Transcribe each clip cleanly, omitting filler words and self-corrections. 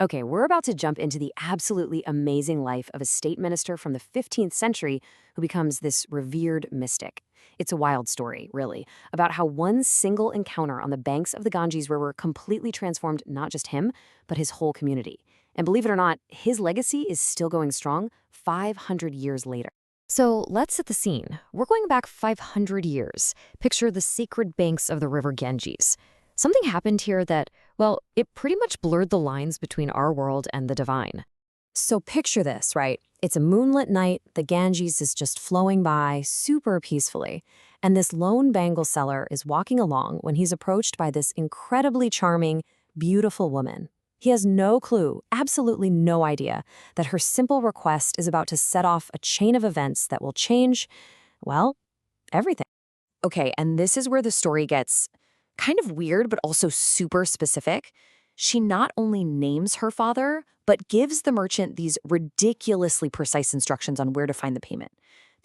Okay, we're about to jump into the absolutely amazing life of a state minister from the 15th century who becomes this revered mystic. It's a wild story, really, about how one single encounter on the banks of the Ganges River completely transformed not just him, but his whole community. And believe it or not, his legacy is still going strong 500 years later. So let's set the scene. We're going back 500 years. Picture the sacred banks of the river Ganges. Something happened here that, well, it pretty much blurred the lines between our world and the divine. So picture this, right? It's a moonlit night, the Ganges is just flowing by super peacefully, and this lone bangle seller is walking along when he's approached by this incredibly charming, beautiful woman. He has no clue, absolutely no idea, that her simple request is about to set off a chain of events that will change, well, everything. Okay, and this is where the story gets kind of weird, but also super specific. She not only names her father, but gives the merchant these ridiculously precise instructions on where to find the payment.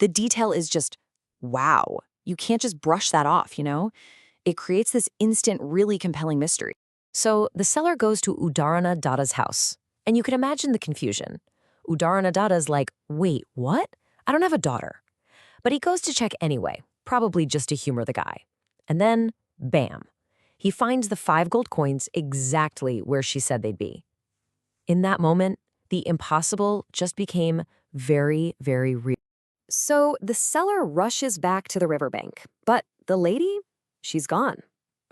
The detail is just, wow. You can't just brush that off, you know? It creates this instant, really compelling mystery. So the seller goes to Uddhāraṇa Datta's house, and you can imagine the confusion. Uddhāraṇa Datta's like, wait, what? I don't have a daughter. But he goes to check anyway, probably just to humor the guy. And then, bam, he finds the 5 gold coins exactly where she said they'd be. In that moment, the impossible just became very, very real. So the seller rushes back to the riverbank, but the lady, she's gone,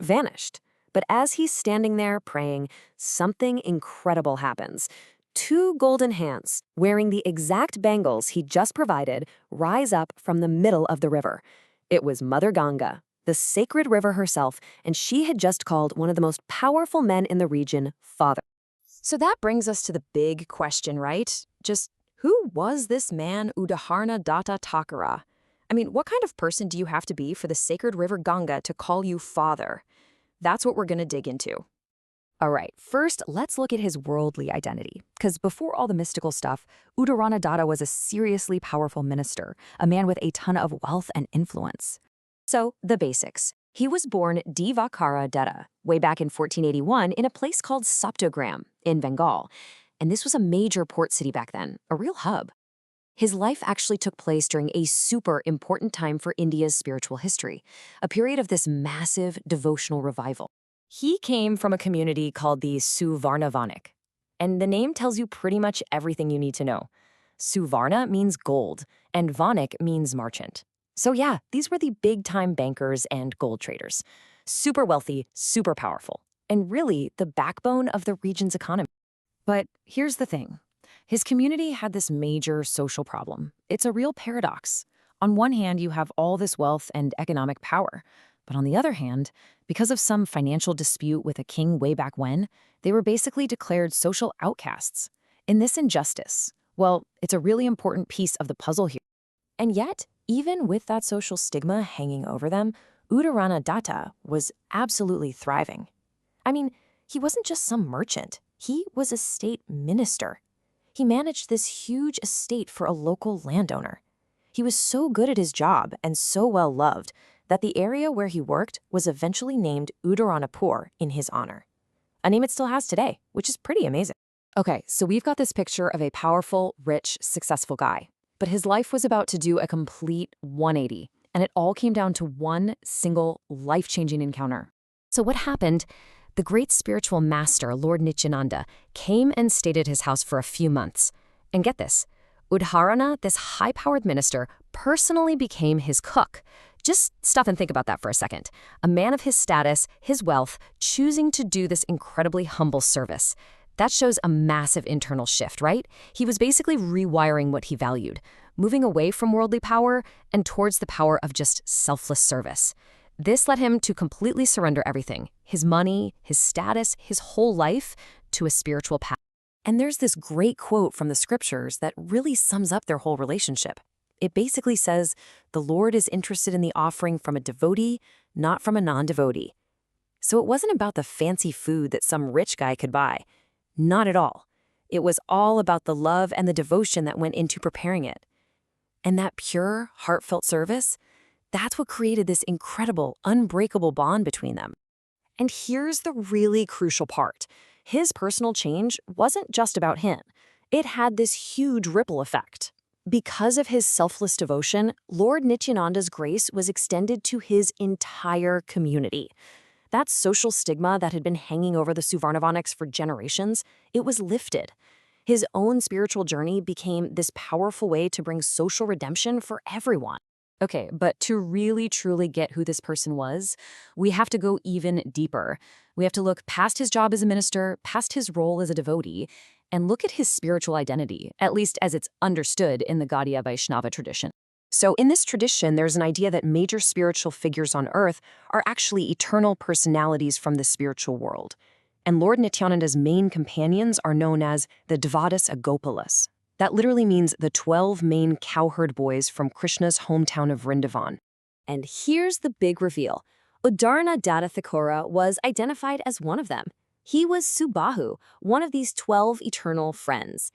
vanished. But as he's standing there praying, something incredible happens. 2 golden hands, wearing the exact bangles he just provided, rise up from the middle of the river. It was Mother Ganga, the sacred river herself, and she had just called one of the most powerful men in the region father. So that brings us to the big question, right? Just who was this man Uddhāraṇa Datta Ṭhākura? I mean, what kind of person do you have to be for the sacred river Ganga to call you father? That's what we're going to dig into. All right, first, let's look at his worldly identity. Because before all the mystical stuff, Uddhāraṇa Datta was a seriously powerful minister, a man with a ton of wealth and influence. So, the basics. He was born Divakara Datta way back in 1481 in a place called Saptagram in Bengal. And this was a major port city back then, a real hub. His life actually took place during a super important time for India's spiritual history, a period of this massive devotional revival. He came from a community called the Suvarnavanik, and the name tells you pretty much everything you need to know. Suvarna means gold, and Vanik means merchant. So yeah, these were the big-time bankers and gold traders. Super wealthy, super powerful, and really the backbone of the region's economy. But here's the thing. His community had this major social problem. It's a real paradox. On one hand, you have all this wealth and economic power. But on the other hand, because of some financial dispute with a king way back when, they were basically declared social outcasts. In this injustice, well, it's a really important piece of the puzzle here. And yet, even with that social stigma hanging over them, Uddhāraṇa Datta was absolutely thriving. I mean, he wasn't just some merchant. He was a state minister. He managed this huge estate for a local landowner. He was so good at his job and so well loved that the area where he worked was eventually named Uddharanapur in his honor, a name it still has today, which is pretty amazing. Okay, so we've got this picture of a powerful, rich, successful guy, but his life was about to do a complete 180, and it all came down to one single life-changing encounter. So what happened? The great spiritual master, Lord Nityananda, came and stayed at his house for a few months. And get this, Uddhārana, this high-powered minister, personally became his cook. Just stop and think about that for a second. A man of his status, his wealth, choosing to do this incredibly humble service. That shows a massive internal shift, right? He was basically rewiring what he valued, moving away from worldly power and towards the power of just selfless service. This led him to completely surrender everything, his money, his status, his whole life, to a spiritual path. And there's this great quote from the scriptures that really sums up their whole relationship. It basically says, the Lord is interested in the offering from a devotee, not from a non-devotee. So it wasn't about the fancy food that some rich guy could buy. Not at all. It was all about the love and the devotion that went into preparing it. And that pure, heartfelt service, that's what created this incredible, unbreakable bond between them. And here's the really crucial part. his personal change wasn't just about him. It had this huge ripple effect. Because of his selfless devotion, Lord Nityananda's grace was extended to his entire community. That social stigma that had been hanging over the Suvarnavaniks for generations, it was lifted. His own spiritual journey became this powerful way to bring social redemption for everyone. Okay, but to really truly get who this person was, we have to go even deeper. We have to look past his job as a minister, past his role as a devotee, and look at his spiritual identity, at least as it's understood in the Gaudiya Vaishnava tradition. So in this tradition, there's an idea that major spiritual figures on earth are actually eternal personalities from the spiritual world. And Lord Nityananda's main companions are known as the Dvadas Agopalas. That literally means the 12 main cowherd boys from Krishna's hometown of Vrindavan. And here's the big reveal. Uddhāraṇa Datta Ṭhākura was identified as one of them. He was Subbahu, one of these 12 eternal friends.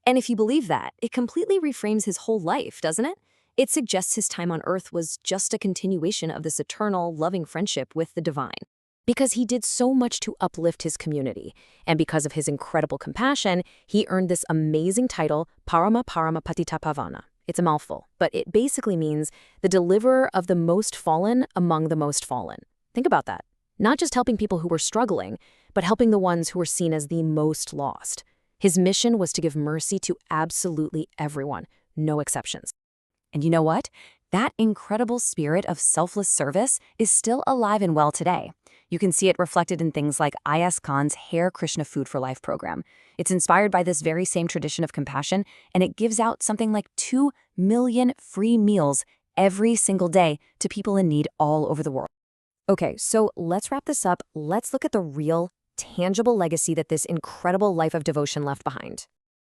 And if you believe that, it completely reframes his whole life, doesn't it? It suggests his time on earth was just a continuation of this eternal, loving friendship with the divine. Because he did so much to uplift his community, and because of his incredible compassion, he earned this amazing title, Parama Patitapavana. It's a mouthful, but it basically means the deliverer of the most fallen among the most fallen. Think about that. Not just helping people who were struggling, but helping the ones who were seen as the most lost. His mission was to give mercy to absolutely everyone, no exceptions. And you know what? That incredible spirit of selfless service is still alive and well today. You can see it reflected in things like ISKCON's Hare Krishna Food for Life program. It's inspired by this very same tradition of compassion, and it gives out something like 2 million free meals every single day to people in need all over the world. Okay, so let's wrap this up. Let's look at the real, tangible legacy that this incredible life of devotion left behind.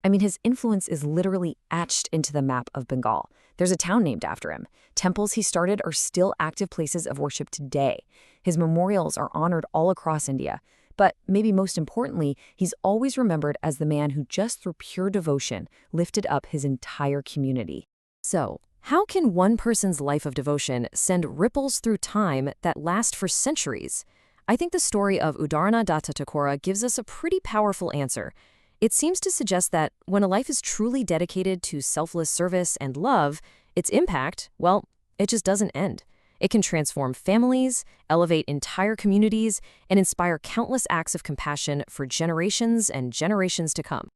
I mean, his influence is literally etched into the map of Bengal. There's a town named after him. Temples he started are still active places of worship today. His memorials are honored all across India. But maybe most importantly, he's always remembered as the man who just through pure devotion lifted up his entire community. So, how can one person's life of devotion send ripples through time that last for centuries? I think the story of Uddhāraṇa Datta Ṭhākura gives us a pretty powerful answer. It seems to suggest that when a life is truly dedicated to selfless service and love, its impact, well, it just doesn't end. It can transform families, elevate entire communities, and inspire countless acts of compassion for generations and generations to come.